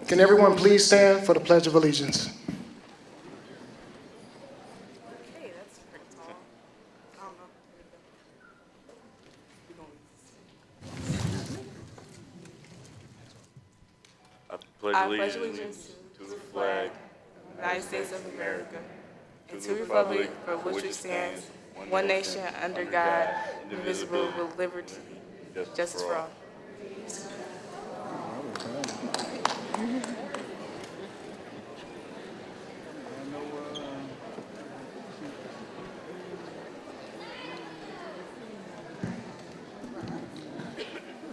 Can everyone please stand for the Pledge of Allegiance? Hey, that's pretty tall. I don't know. I pledge allegiance to the flag of the United States of America and to the republic for which it stands, one nation under God, indivisible with liberty and justice for all.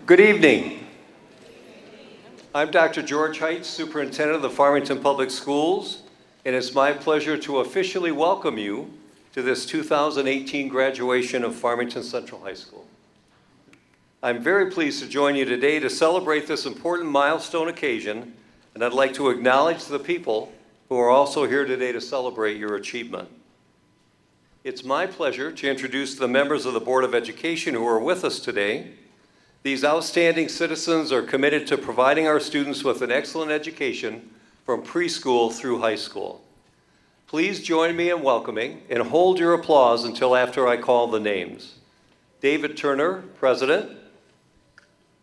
Good evening. I'm Dr. George Heights, Superintendent of the Farmington Public Schools, and it's my pleasure to officially welcome you to this 2018 graduation of Farmington Central High School. I'm very pleased to join you today to celebrate this important milestone occasion, and I'd like to acknowledge the people who are also here today to celebrate your achievement. It's my pleasure to introduce the members of the Board of Education who are with us today. These outstanding citizens are committed to providing our students with an excellent education from preschool through high school. Please join me in welcoming and hold your applause until after I call the names. David Turner, President.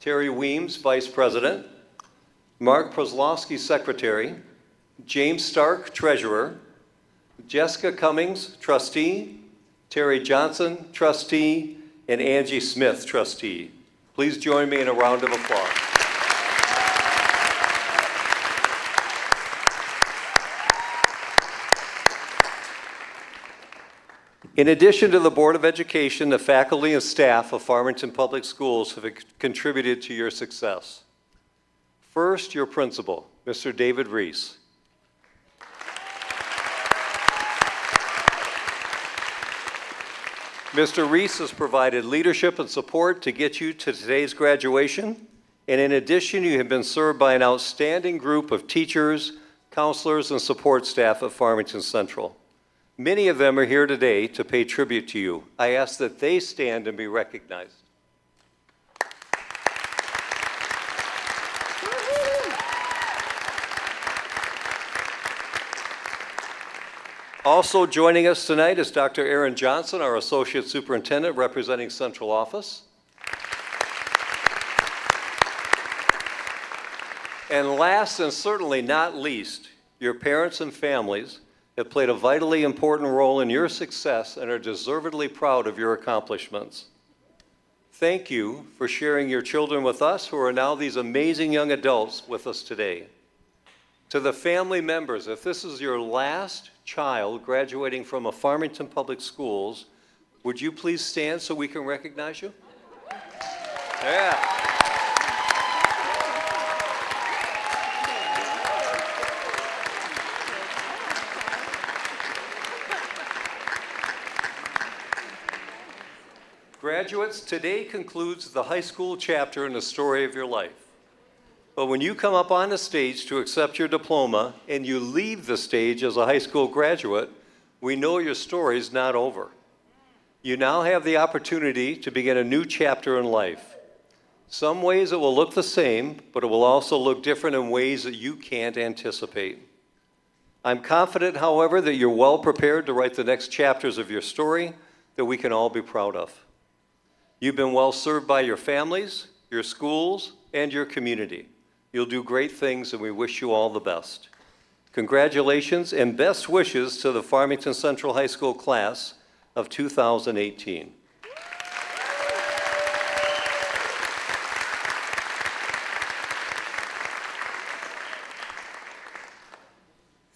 Terry Weems, Vice President. Mark Proslowski, Secretary. James Stark, Treasurer. Jessica Cummings, Trustee. Terry Johnson, Trustee. And Angie Smith, Trustee. Please join me in a round of applause. In addition to the Board of Education, the faculty and staff of Farmington Public Schools have contributed to your success. First, your principal, Mr. David Reese. Mr. Reese has provided leadership and support to get you to today's graduation, and in addition, you have been served by an outstanding group of teachers, counselors, and support staff at Farmington Central. Many of them are here today to pay tribute to you. I ask that they stand and be recognized. Also joining us tonight is Dr. Aaron Johnson, our Associate Superintendent representing Central Office. And last and certainly not least, your parents and families have played a vitally important role in your success and are deservedly proud of your accomplishments. Thank you for sharing your children with us, who are now these amazing young adults with us today. To the family members, if this is your last child graduating from a Farmington Public Schools, would you please stand so we can recognize you? Yeah. Graduates, today concludes the high school chapter in the story of your life. But when you come up on the stage to accept your diploma and you leave the stage as a high school graduate, we know your story's not over. You now have the opportunity to begin a new chapter in life. Some ways it will look the same, but it will also look different in ways that you can't anticipate. I'm confident, however, that you're well prepared to write the next chapters of your story that we can all be proud of. You've been well served by your families, your schools, and your community. You'll do great things, and we wish you all the best. Congratulations and best wishes to the Farmington Central High School class of 2018.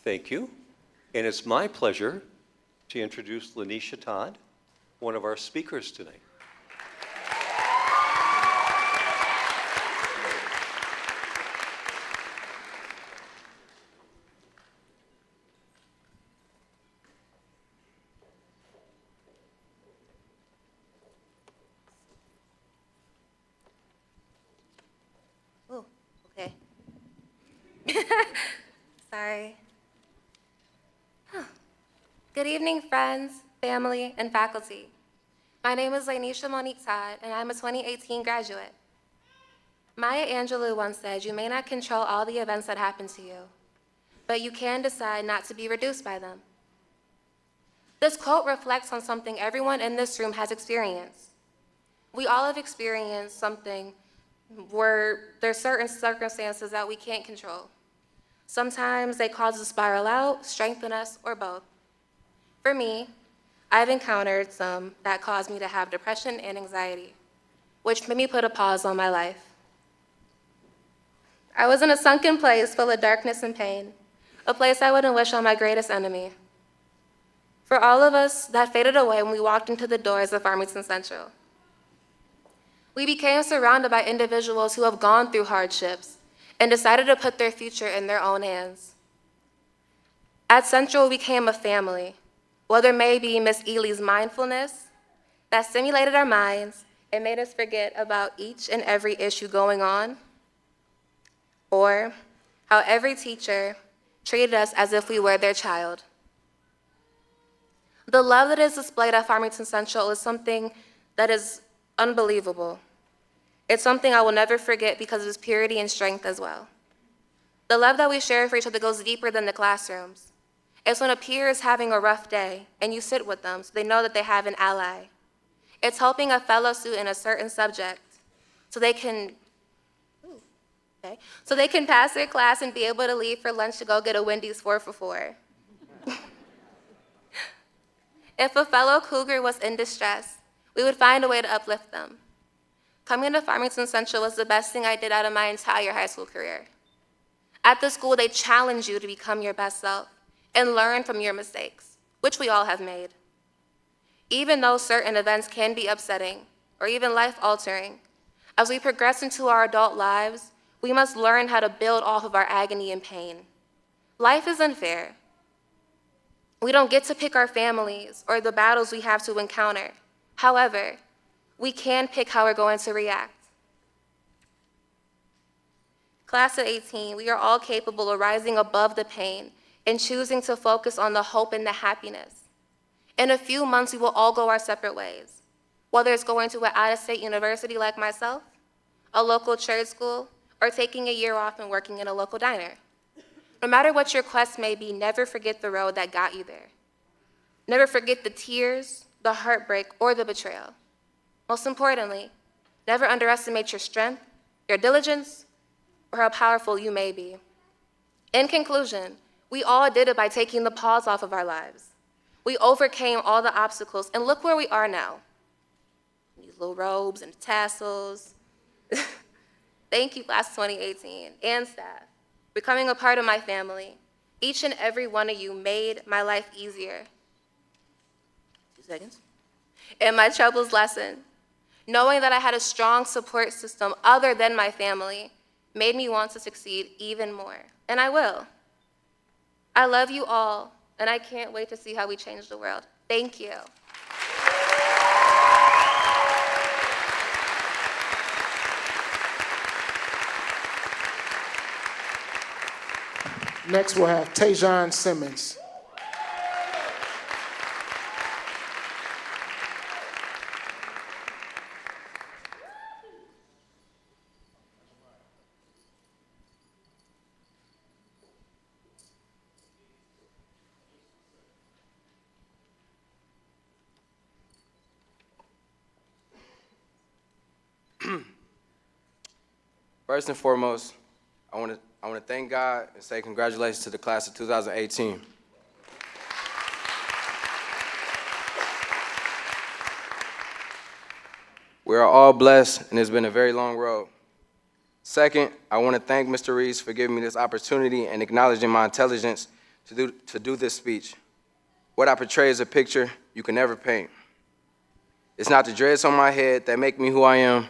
Thank you. And it's my pleasure to introduce Lanisha Todd, one of our speakers tonight. Oh, okay. Sorry. Good evening, friends, family, and faculty. My name is Lanisha Monique Todd, and I'm a 2018 graduate. Maya Angelou once said, "You may not control all the events that happen to you, but you can decide not to be reduced by them." This quote reflects on something everyone in this room has experienced. We all have experienced something where there's certain circumstances that we can't control. Sometimes they cause us to spiral out, strengthen us, or both. For me, I've encountered some that caused me to have depression and anxiety, which made me put a pause on my life. I was in a sunken place full of darkness and pain, a place I wouldn't wish on my greatest enemy. For all of us, that faded away when we walked into the doors of Farmington Central. We became surrounded by individuals who have gone through hardships and decided to put their future in their own hands. At Central, we became a family, whether it may be Miss Ely's mindfulness that stimulated our minds and made us forget about each and every issue going on, or how every teacher treated us as if we were their child. The love that is displayed at Farmington Central is something that is unbelievable. It's something I will never forget because of its purity and strength as well. The love that we share for each other goes deeper than the classrooms. It's when a peer is having a rough day and you sit with them so they know that they have an ally. It's helping a fellow student in a certain subject so they can pass their class and be able to leave for lunch to go get a Wendy's 4 for $4. If a fellow Cougar was in distress, we would find a way to uplift them. Coming to Farmington Central was the best thing I did out of my entire high school career. At the school, they challenge you to become your best self and learn from your mistakes, which we all have made. Even though certain events can be upsetting or even life-altering, as we progress into our adult lives, we must learn how to build off of our agony and pain. Life is unfair. We don't get to pick our families or the battles we have to encounter. However, we can pick how we're going to react. Class of 18, we are all capable of rising above the pain and choosing to focus on the hope and the happiness. In a few months, we will all go our separate ways, whether it's going to an out-of-state university like myself, a local trade school, or taking a year off and working in a local diner. No matter what your quest may be, never forget the road that got you there. Never forget the tears, the heartbreak, or the betrayal. Most importantly, never underestimate your strength, your diligence, or how powerful you may be. In conclusion, we all did it by taking the pause off of our lives. We overcame all the obstacles, and look where we are now. These little robes and tassels. Thank you, class of 2018, and staff, for becoming a part of my family. Each and every one of you made my life easier. 2 seconds. And my troubles lessened. Knowing that I had a strong support system other than my family made me want to succeed even more, and I will. I love you all, and I can't wait to see how we change the world. Thank you. Next, we'll have Tajon Simmons. First and foremost, I want to thank God and say congratulations to the class of 2018. We are all blessed, and it's been a very long road. Second, I want to thank Mr. Reese for giving me this opportunity and acknowledging my intelligence to do this speech. What I portray is a picture you can never paint. It's not the dreads on my head that make me who I am.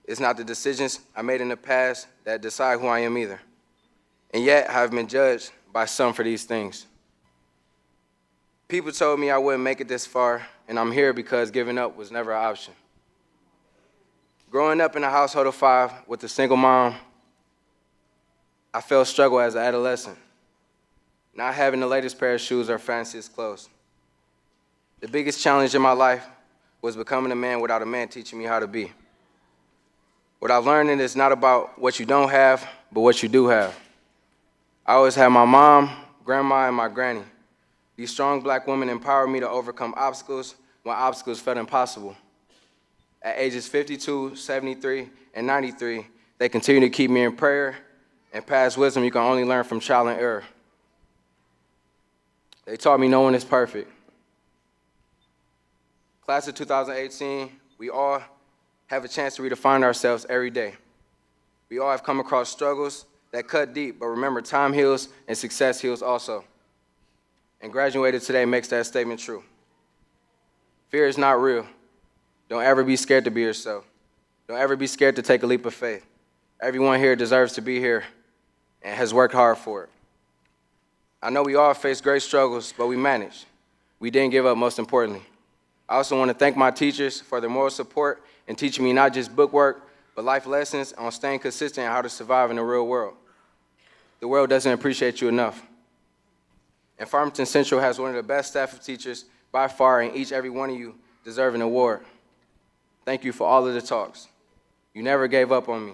It's not the decisions I made in the past that decide who I am either. And yet, I've been judged by some for these things. People told me I wouldn't make it this far, and I'm here because giving up was never an option. Growing up in a household of 5 with a single mom, I felt struggle as an adolescent, not having the latest pair of shoes or fanciest clothes. The biggest challenge in my life was becoming a man without a man teaching me how to be. What I've learned is it's not about what you don't have, but what you do have. I always had my mom, grandma, and my granny. These strong black women empowered me to overcome obstacles when obstacles felt impossible. At ages 52, 73, and 93, they continue to keep me in prayer and pass wisdom you can only learn from trial and error. They taught me no one is perfect. Class of 2018, we all have a chance to redefine ourselves every day. We all have come across struggles that cut deep, but remember, time heals and success heals also. And graduated today makes that statement true. Fear is not real. Don't ever be scared to be yourself. Don't ever be scared to take a leap of faith. Everyone here deserves to be here and has worked hard for it. I know we all face great struggles, but we managed. We didn't give up, most importantly. I also want to thank my teachers for their moral support and teaching me not just book work, but life lessons on staying consistent and how to survive in the real world. The world doesn't appreciate you enough. And Farmington Central has one of the best staff of teachers by far, and each every one of you deserve an award. Thank you for all of the talks. You never gave up on me.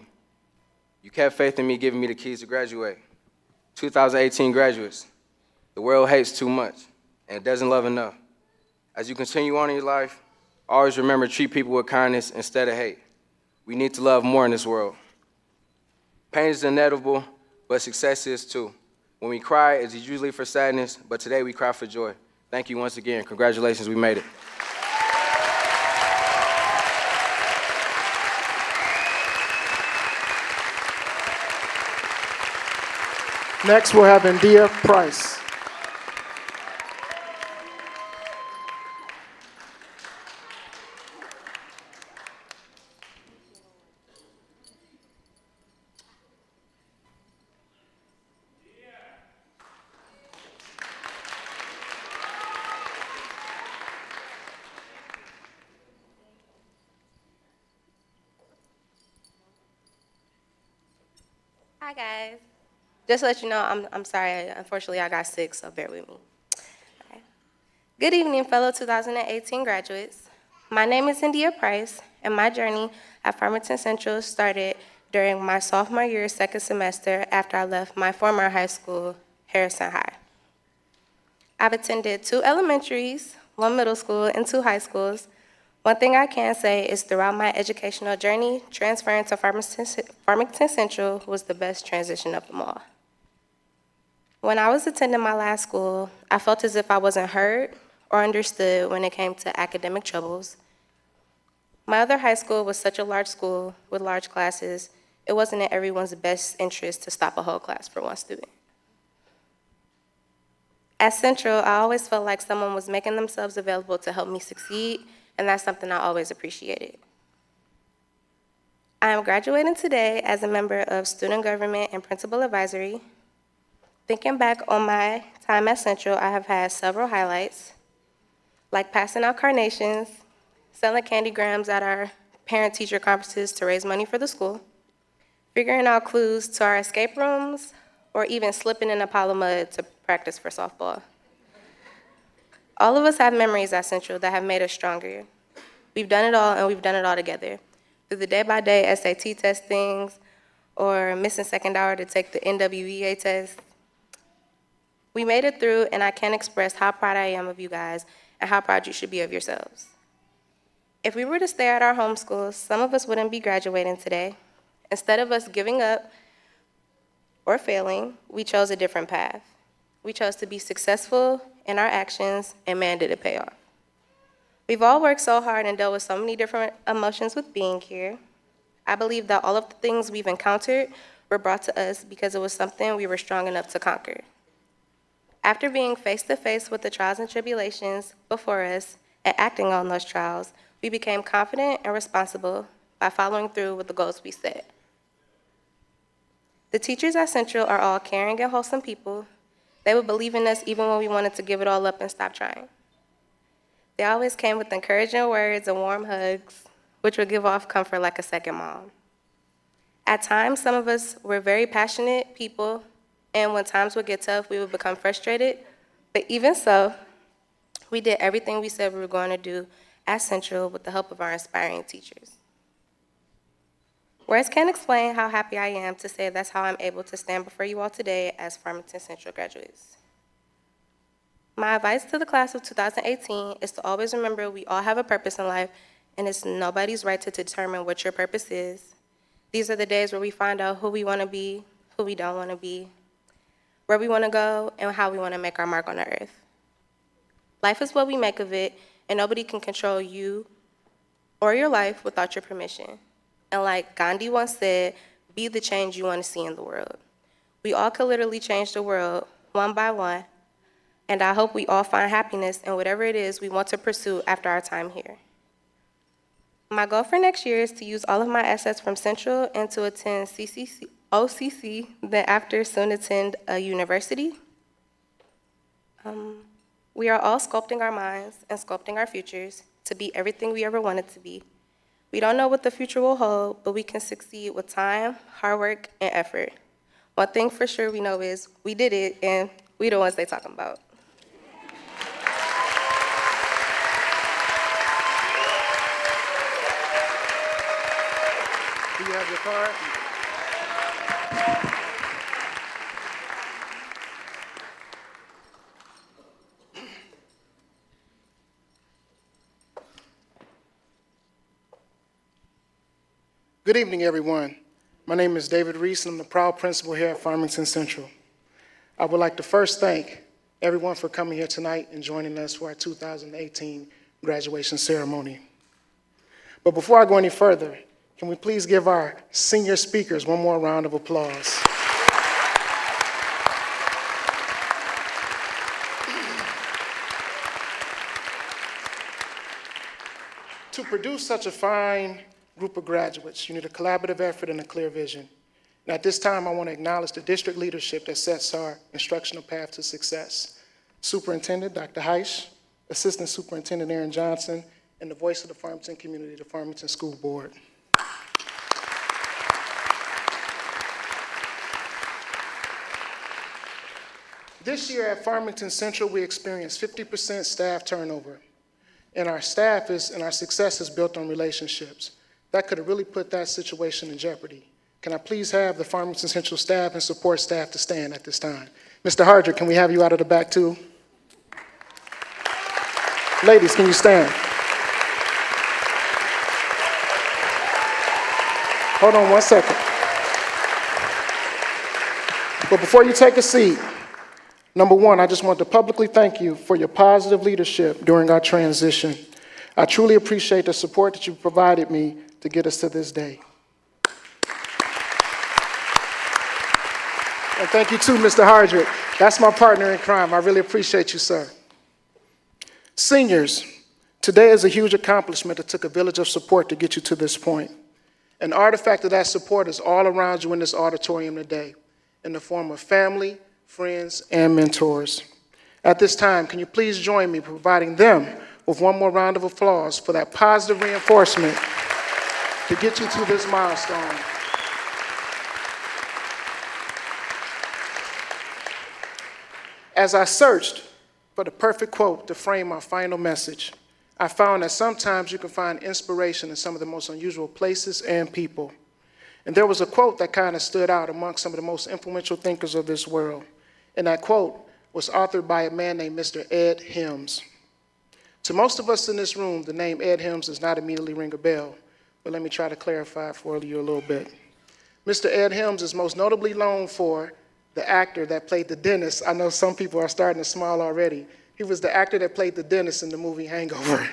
You kept faith in me, giving me the keys to graduate. 2018 graduates, the world hates too much, and it doesn't love enough. As you continue on in your life, always remember to treat people with kindness instead of hate. We need to love more in this world. Pain is inevitable, but success is too. When we cry, it's usually for sadness, but today we cry for joy. Thank you once again. Congratulations, we made it. Next, we'll have India Price. Hi, guys. Just to let you know, I'm sorry. Unfortunately, I got sick, so bear with me. Okay. Good evening, fellow 2018 graduates. My name is India Price, and my journey at Farmington Central started during my sophomore year, second semester, after I left my former high school, Harrison High. I've attended 2 elementaries, 1 middle school, and 2 high schools. One thing I can say is throughout my educational journey, transferring to Farmington Central was the best transition of them all. When I was attending my last school, I felt as if I wasn't heard or understood when it came to academic troubles. My other high school was such a large school with large classes, it wasn't in everyone's best interest to stop a whole class for one student. At Central, I always felt like someone was making themselves available to help me succeed, and that's something I always appreciated. I am graduating today as a member of Student Government and Principal Advisory. Thinking back on my time at Central, I have had several highlights, like passing out carnations, selling candy grams at our parent-teacher conferences to raise money for the school, figuring out clues to our escape rooms, or even slipping in a pile of mud to practice for softball. All of us have memories at Central that have made us stronger. We've done it all, and we've done it all together. Through the day-by-day SAT testings, or missing second hour to take the NWEA test. We made it through, and I can't express how proud I am of you guys and how proud you should be of yourselves. If we were to stay at our home schools, some of us wouldn't be graduating today. Instead of us giving up or failing, we chose a different path. We chose to be successful in our actions, and man, did it pay off. We've all worked so hard and dealt with so many different emotions with being here. I believe that all of the things we've encountered were brought to us because it was something we were strong enough to conquer. After being face-to-face with the trials and tribulations before us and acting on those trials, we became confident and responsible by following through with the goals we set. The teachers at Central are all caring and wholesome people. They would believe in us even when we wanted to give it all up and stop trying. They always came with encouraging words and warm hugs, which would give off comfort like a second mom. At times, some of us were very passionate people, and when times would get tough, we would become frustrated. But even so, we did everything we said we were going to do at Central with the help of our inspiring teachers. Words can't explain how happy I am to say that's how I'm able to stand before you all today as Farmington Central graduates. My advice to the class of 2018 is to always remember we all have a purpose in life, and it's nobody's right to determine what your purpose is. These are the days where we find out who we want to be, who we don't want to be, where we want to go, and how we want to make our mark on the earth. Life is what we make of it, and nobody can control you or your life without your permission. And like Gandhi once said, be the change you want to see in the world. We all could literally change the world one by one, and I hope we all find happiness in whatever it is we want to pursue after our time here. My goal for next year is to use all of my assets from Central and to attend OCC, then after soon attend a university. We are all sculpting our minds and sculpting our futures to be everything we ever wanted to be. We don't know what the future will hold, but we can succeed with time, hard work, and effort. One thing for sure we know is we did it, and we the ones they talking about. Do you have your card? Good evening, everyone. My name is David Reese, and I'm the proud principal here at Farmington Central. I would like to first thank everyone for coming here tonight and joining us for our 2018 graduation ceremony. But before I go any further, can we please give our senior speakers one more round of applause? To produce such a fine group of graduates, you need a collaborative effort and a clear vision. And at this time, I want to acknowledge the district leadership that sets our instructional path to success. Superintendent Dr. Heisch, Assistant Superintendent Aaron Johnson, and the voice of the Farmington community, the Farmington School Board. This year at Farmington Central, we experienced 50% staff turnover. And our success is built on relationships. That could have really put that situation in jeopardy. Can I please have the Farmington Central staff and support staff to stand at this time? Mr. Hardrick, can we have you out of the back too? Ladies, can you stand? Hold on one second. But before you take a seat, number one, I just want to publicly thank you for your positive leadership during our transition. I truly appreciate the support that you provided me to get us to this day. And thank you too, Mr. Hardrick. That's my partner in crime. I really appreciate you, sir. Seniors, today is a huge accomplishment. It took a village of support to get you to this point. An artifact of that support is all around you in this auditorium today, in the form of family, friends, and mentors. At this time, can you please join me in providing them with one more round of applause for that positive reinforcement to get you to this milestone. As I searched for the perfect quote to frame my final message, I found that sometimes you can find inspiration in some of the most unusual places and people. And there was a quote that kind of stood out amongst some of the most influential thinkers of this world. And that quote was authored by a man named Mr. Ed Helms. To most of us in this room, the name Ed Helms does not immediately ring a bell, but let me try to clarify for you a little bit. Mr. Ed Helms is most notably known for the actor that played the dentist. I know some people are starting to smile already. He was the actor that played the dentist in the movie Hangover.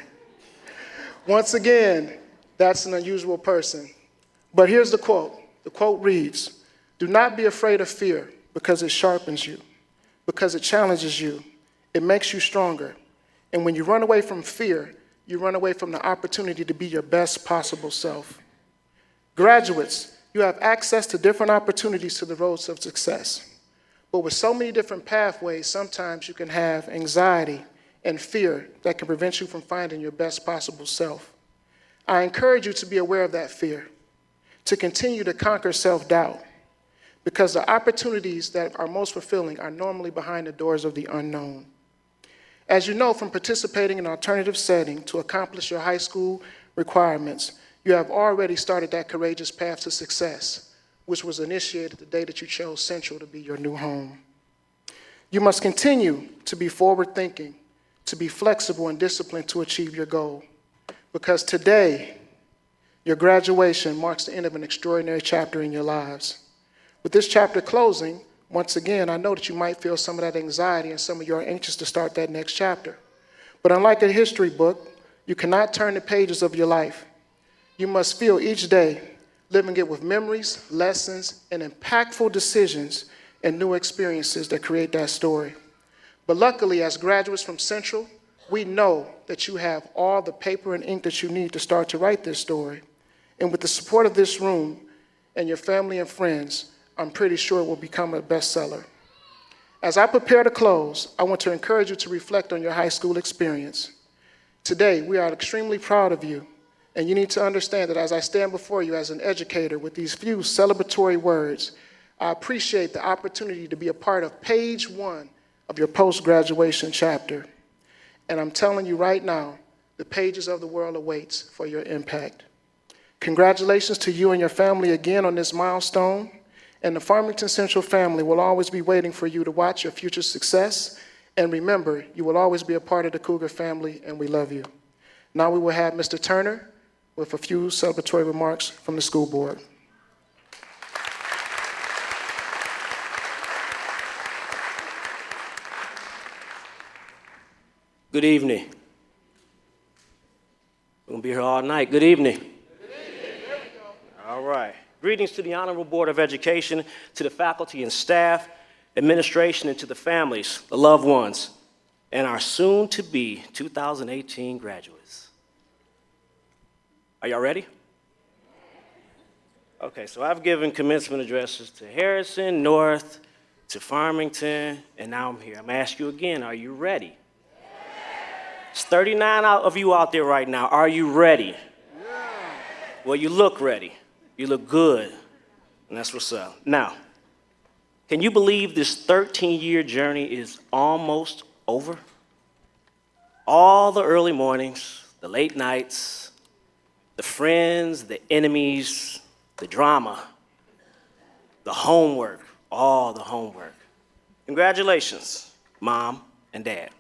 Once again, that's an unusual person. But here's the quote. The quote reads, "Do not be afraid of fear because it sharpens you, because it challenges you, it makes you stronger. And when you run away from fear, you run away from the opportunity to be your best possible self." Graduates, you have access to different opportunities to the roads of success. But with so many different pathways, sometimes you can have anxiety and fear that can prevent you from finding your best possible self. I encourage you to be aware of that fear, to continue to conquer self-doubt, because the opportunities that are most fulfilling are normally behind the doors of the unknown. As you know from participating in an alternative setting to accomplish your high school requirements, You have already started that courageous path to success, which was initiated the day that you chose Central to be your new home. You must continue to be forward-thinking, to be flexible and disciplined to achieve your goal, because today, your graduation marks the end of an extraordinary chapter in your lives. With this chapter closing, once again, I know that you might feel some of that anxiety and some of you are anxious to start that next chapter. But unlike a history book, you cannot turn the pages of your life. You must feel each day, living it with memories, lessons, and impactful decisions and new experiences that create that story. But luckily, as graduates from Central, we know that you have all the paper and ink that you need to start to write this story. And with the support of this room and your family and friends, I'm pretty sure it will become a bestseller. As I prepare to close, I want to encourage you to reflect on your high school experience. Today, we are extremely proud of you, and you need to understand that as I stand before you as an educator with these few celebratory words, I appreciate the opportunity to be a part of page 1 of your post-graduation chapter. And I'm telling you right now, the pages of the world awaits for your impact. Congratulations to you and your family again on this milestone, and the Farmington Central family will always be waiting for you to watch your future success. And remember, you will always be a part of the Cougar family, and we love you. Now we will have Mr. Turner with a few celebratory remarks from the school board. Good evening. We're going to be here all night. Good evening. Good evening. There we go. All right. Greetings to the Honorable Board of Education, to the faculty and staff, administration, and to the families, the loved ones, and our soon-to-be 2018 graduates. Are y'all ready? Okay, so I've given commencement addresses to Harrison, North, to Farmington, and now I'm here. I'm going to ask you again, are you ready? It's 39 of you out there right now. Are you ready? Yeah. Well, you look ready. You look good, and that's what's up. Now, can you believe this 13-year journey is almost over? All the early mornings, the late nights, the friends, the enemies, the drama, the homework, all the homework. Congratulations, Mom and Dad.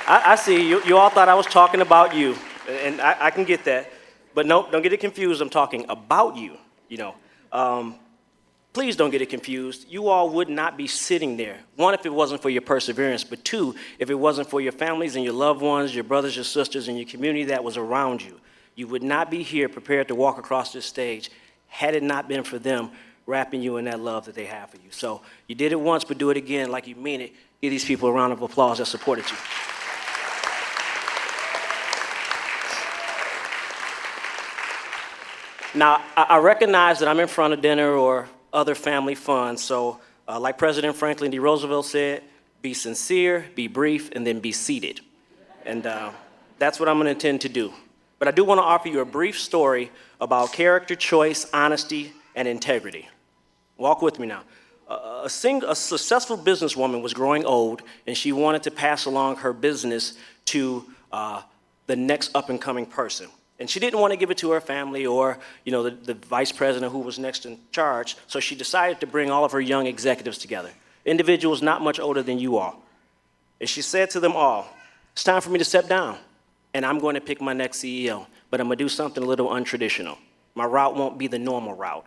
I see you all thought I was talking about you, and I can get that, but nope, don't get it confused. I'm talking about you, you know. Please don't get it confused. You all would not be sitting there. One, if it wasn't for your perseverance, but two, if it wasn't for your families and your loved ones, your brothers, your sisters, and your community that was around you. You would not be here prepared to walk across this stage had it not been for them wrapping you in that love that they have for you. So you did it once, but do it again like you mean it. Give these people a round of applause that supported you. Now, I recognize that I'm in front of dinner or other family fun, so like President Franklin D. Roosevelt said, be sincere, be brief, and then be seated. And that's what I'm going to intend to do. But I do want to offer you a brief story about character, choice, honesty, and integrity. Walk with me now. A successful businesswoman was growing old, and she wanted to pass along her business to the next up-and-coming person. And she didn't want to give it to her family or, you know, the vice president who was next in charge, so she decided to bring all of her young executives together, individuals not much older than you all. And she said to them all, it's time for me to step down, and I'm going to pick my next CEO, but I'm going to do something a little untraditional. My route won't be the normal route.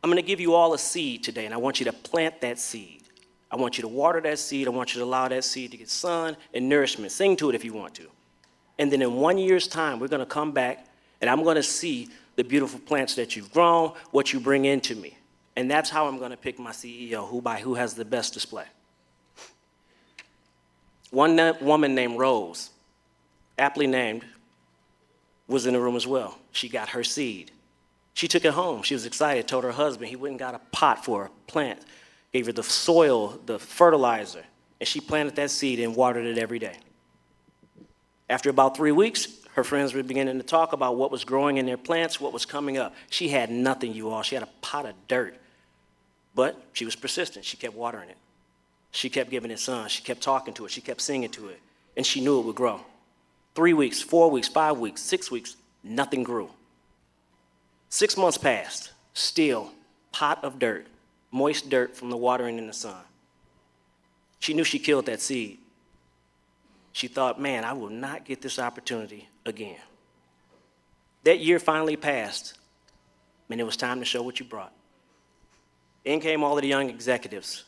I'm going to give you all a seed today, and I want you to plant that seed. I want you to water that seed. I want you to allow that seed to get sun and nourishment. Sing to it if you want to. And then in 1 year's time, we're going to come back, and I'm going to see the beautiful plants that you've grown, what you bring into me. And that's how I'm going to pick my CEO, who has the best display. One woman named Rose, aptly named, was in the room as well. She got her seed. She took it home. She was excited, told her husband. He went and got a pot for a plant, gave her the soil, the fertilizer, and she planted that seed and watered it every day. After about 3 weeks, her friends were beginning to talk about what was growing in their plants, what was coming up. She had nothing, you all. She had a pot of dirt. But she was persistent. She kept watering it. She kept giving it sun. She kept talking to it. She kept singing to it. And she knew it would grow. 3 weeks, 4 weeks, 5 weeks, 6 weeks, nothing grew. 6 months passed, still pot of dirt, moist dirt from the watering in the sun. She knew she killed that seed. She thought, man, I will not get this opportunity again. That year finally passed, and it was time to show what you brought. In came all of the young executives,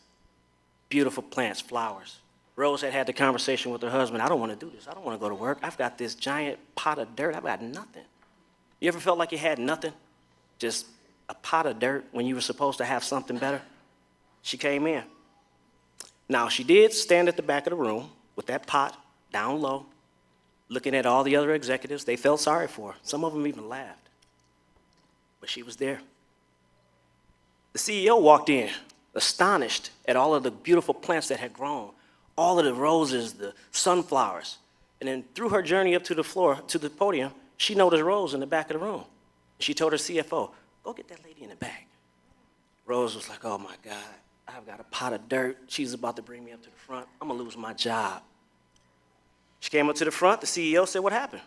beautiful plants, flowers. Rose had the conversation with her husband, I don't want to do this. I don't want to go to work. I've got this giant pot of dirt. I've got nothing. You ever felt like you had nothing? Just a pot of dirt when you were supposed to have something better? She came in. Now, she did stand at the back of the room with that pot down low, looking at all the other executives. They felt sorry for her. Some of them even laughed. But she was there. The CEO walked in, astonished at all of the beautiful plants that had grown, all of the roses, the sunflowers. And then through her journey up to the floor, to the podium, she noticed Rose in the back of the room. She told her CFO, go get that lady in the back. Rose was like, oh my God, I've got a pot of dirt. She's about to bring me up to the front. I'm gonna lose my job. She came up to the front. The CEO said, what happened?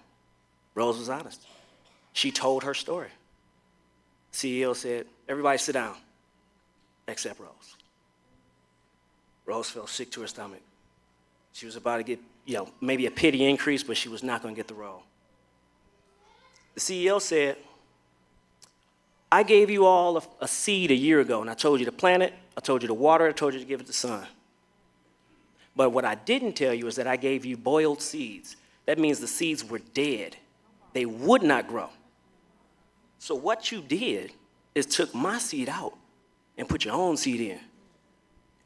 Rose was honest. She told her story. CEO said, everybody sit down, except Rose. Rose felt sick to her stomach. She was about to get, maybe a pity increase, but she was not going to get the role. The CEO said, I gave you all a seed a year ago, and I told you to plant it, I told you to water it, I told you to give it the sun. But what I didn't tell you is that I gave you boiled seeds. That means the seeds were dead. They would not grow. So what you did is took my seed out and put your own seed in,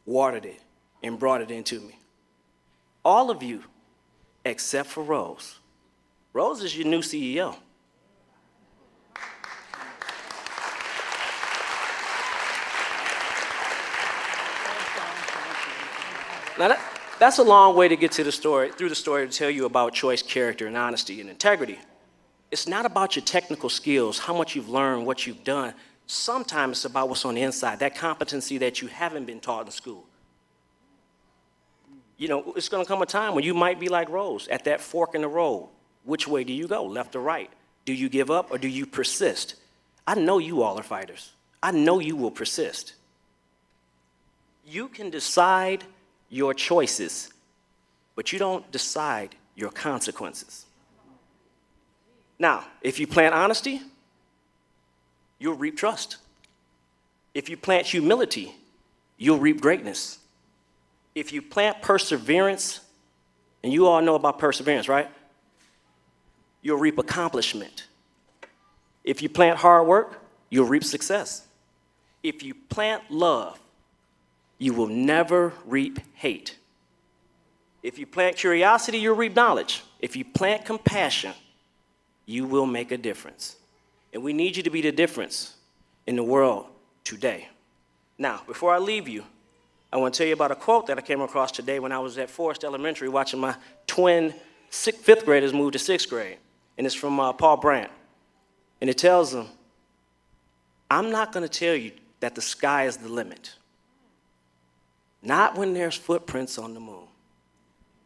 watered it, and brought it into me. All of you, except for Rose. Rose is your new CEO. Now that's a long way to get to the story, through the story to tell you about choice, character, and honesty and integrity. It's not about your technical skills, how much you've learned, what you've done. Sometimes it's about what's on the inside, that competency that you haven't been taught in school. It's going to come a time when you might be like Rose at that fork in the road. Which way do you go, left or right? Do you give up or do you persist? I know you all are fighters. I know you will persist. You can decide your choices, but you don't decide your consequences. Now, if you plant honesty, you'll reap trust. If you plant humility, you'll reap greatness. If you plant perseverance, and you all know about perseverance, right? You'll reap accomplishment. If you plant hard work, you'll reap success. If you plant love, you will never reap hate. If you plant curiosity, you'll reap knowledge. If you plant compassion, you will make a difference. And we need you to be the difference in the world today. Now, before I leave you, I want to tell you about a quote that I came across today when I was at Forest Elementary watching my twin fifth graders move to sixth grade. And it's from Paul Brandt. And it tells them, I'm not going to tell you that the sky is the limit. Not when there's footprints on the moon.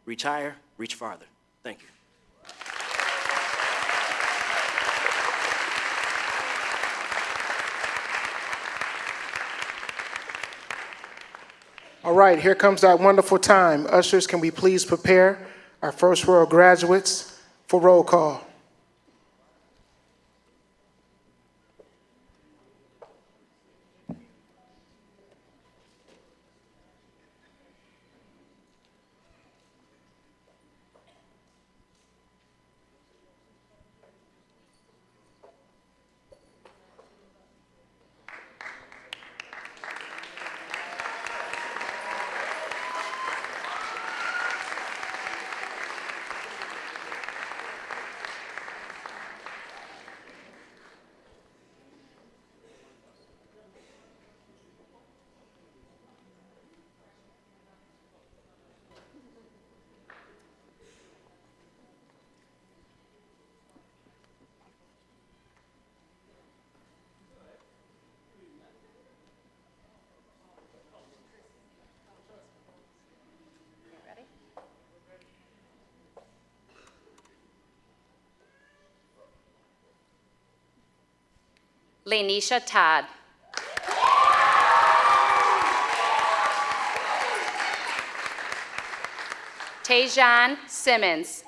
Reach higher, reach farther. Thank you. All right, here comes that wonderful time. Ushers, can we please prepare our first row of graduates for roll call? Lanisha Todd. Tajon Simmons.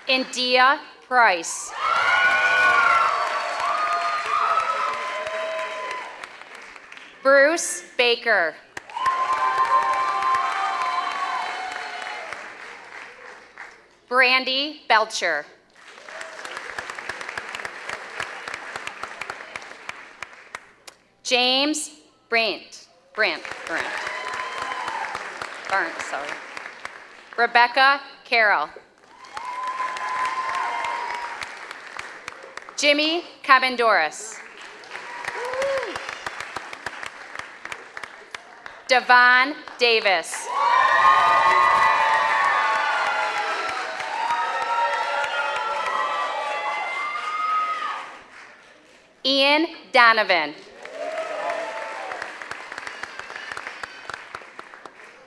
India Price. Bruce Baker. Brandy Belcher. James Brandt, sorry. Rebecca Carroll. Jimmy Cabandoris. Devon Davis. Ian Donovan.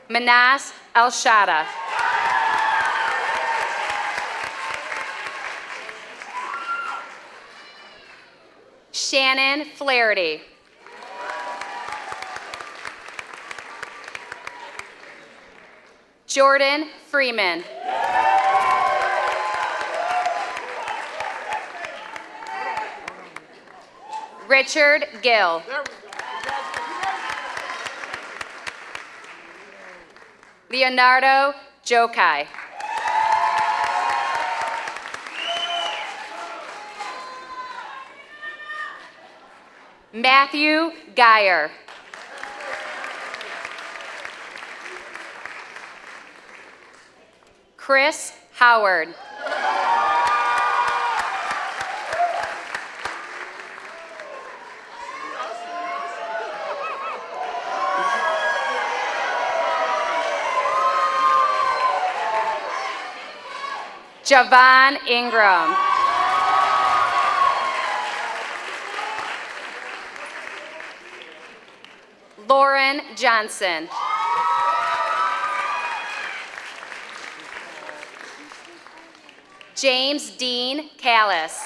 Manas Elshada. Shannon Flaherty. Jordan Freeman. Richard Gill. Leonardo Jokai. Matthew Geyer. Chris Howard. Javon Ingram. Lauren Johnson. James Dean Callis.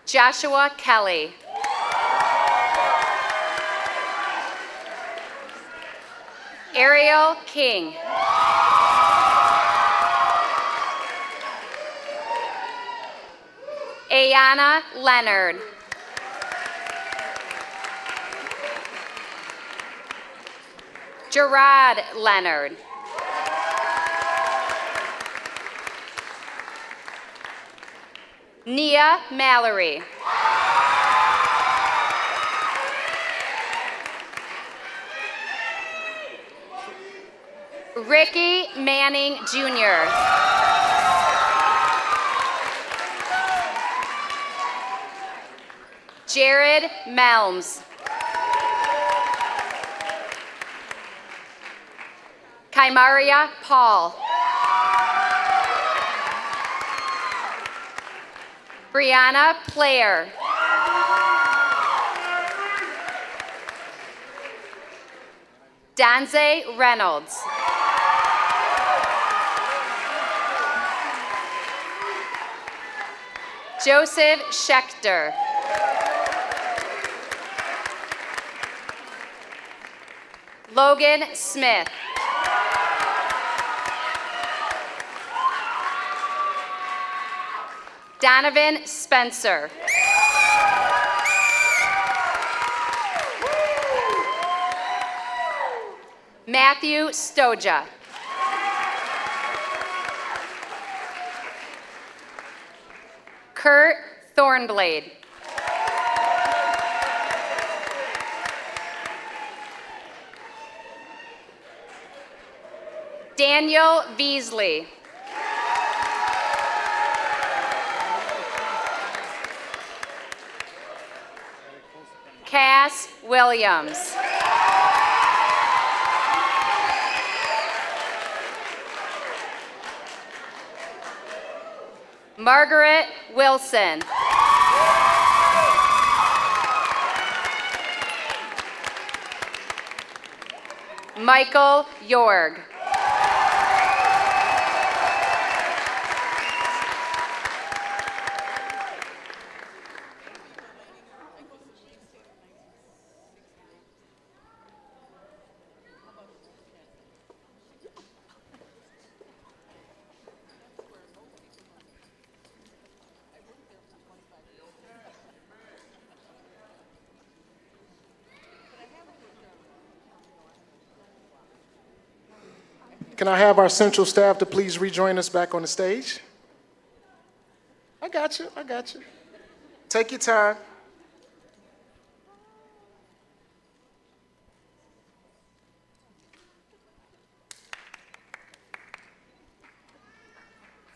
Joshua Kelly. Ariel King. Ayana Leonard. Gerard Leonard. Nia Mallory. Ricky Manning Jr. Jared Melms. Kaimaria Paul. Brianna Player. Danze Reynolds. Joseph Schechter. Logan Smith. Donovan Spencer. Matthew Stoja. Kurt Thornblade. Daniel Beasley. Cass Williams. Margaret Wilson. Michael Yorg. Can I have our central staff to please rejoin us back on the stage? I got you. Take your time.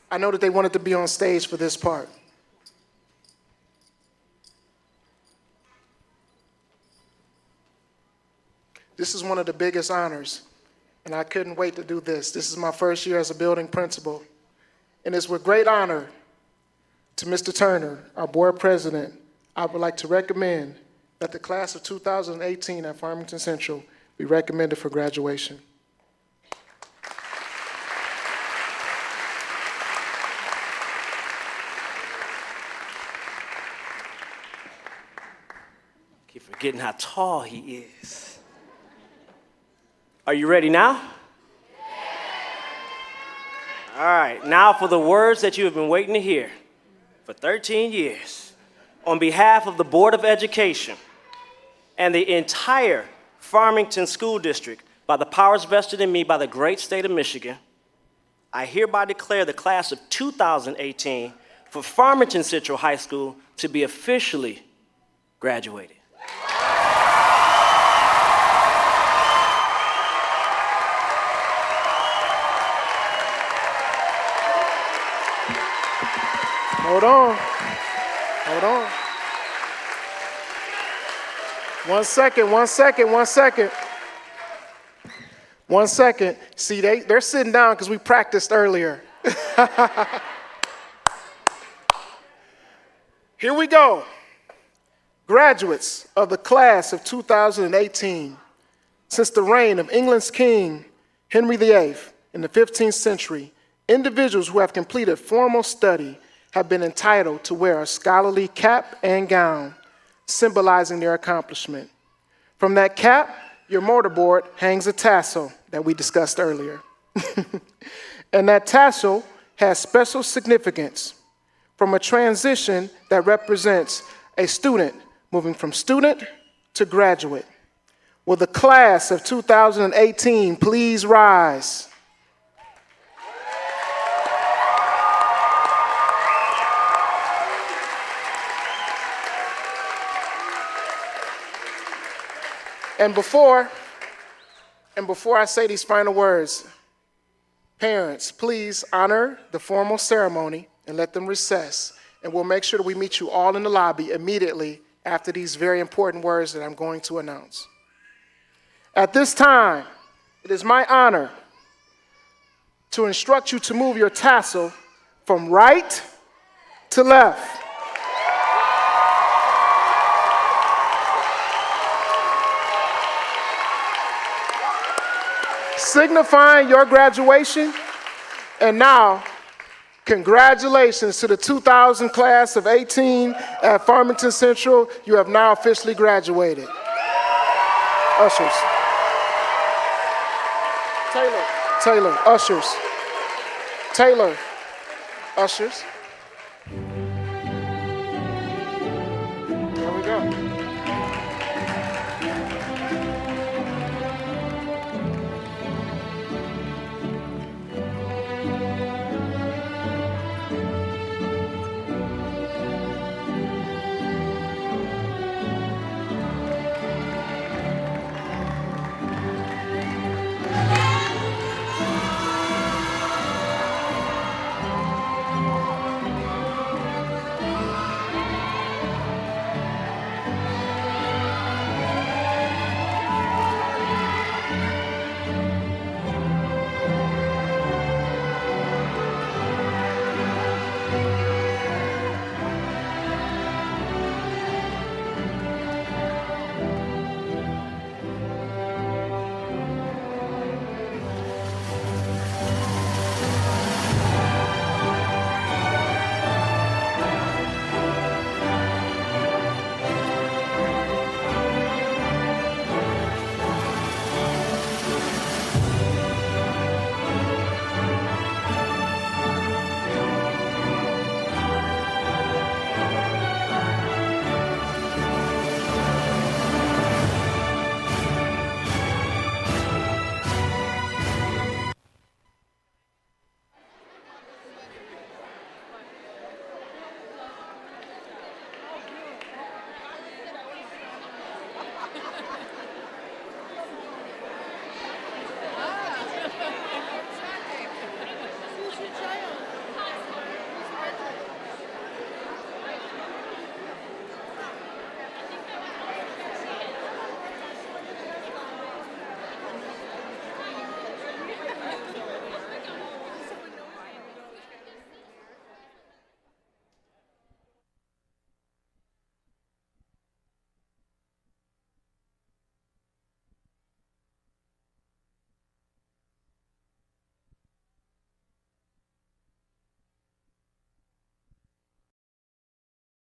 I know that they wanted to be on stage for this part. This is one of the biggest honors, and I couldn't wait to do this. This is my first year as a building principal, and it's with great honor to Mr. Turner, our board president, I would like to recommend that the class of 2018 at Farmington Central be recommended for graduation. Keep forgetting how tall he is. Are you ready now? All right, now for the words that you have been waiting to hear for 13 years. On behalf of the Board of Education and the entire Farmington School District, by the powers vested in me by the great state of Michigan, I hereby declare the class of 2018 for Farmington Central High School to be officially graduated. Hold on. One second. See, they're sitting down because we practiced earlier. Here we go. Graduates of the class of 2018, since the reign of England's King Henry VIII in the 15th century, individuals who have completed formal study have been entitled to wear a scholarly cap and gown, symbolizing their accomplishment. From that cap, your mortarboard hangs a tassel that we discussed earlier. And that tassel has special significance from a transition that represents a student moving from student to graduate. Will the class of 2018 please rise? And before I say these final words, parents, please honor the formal ceremony and let them recess. And we'll make sure that we meet you all in the lobby immediately after these very important words that I'm going to announce. At this time, it is my honor to instruct you to move your tassel from right to left. Signifying your graduation. And now, congratulations to the 2000 class of 18 at Farmington Central. You have now officially graduated. Ushers. Taylor, ushers. Taylor, ushers.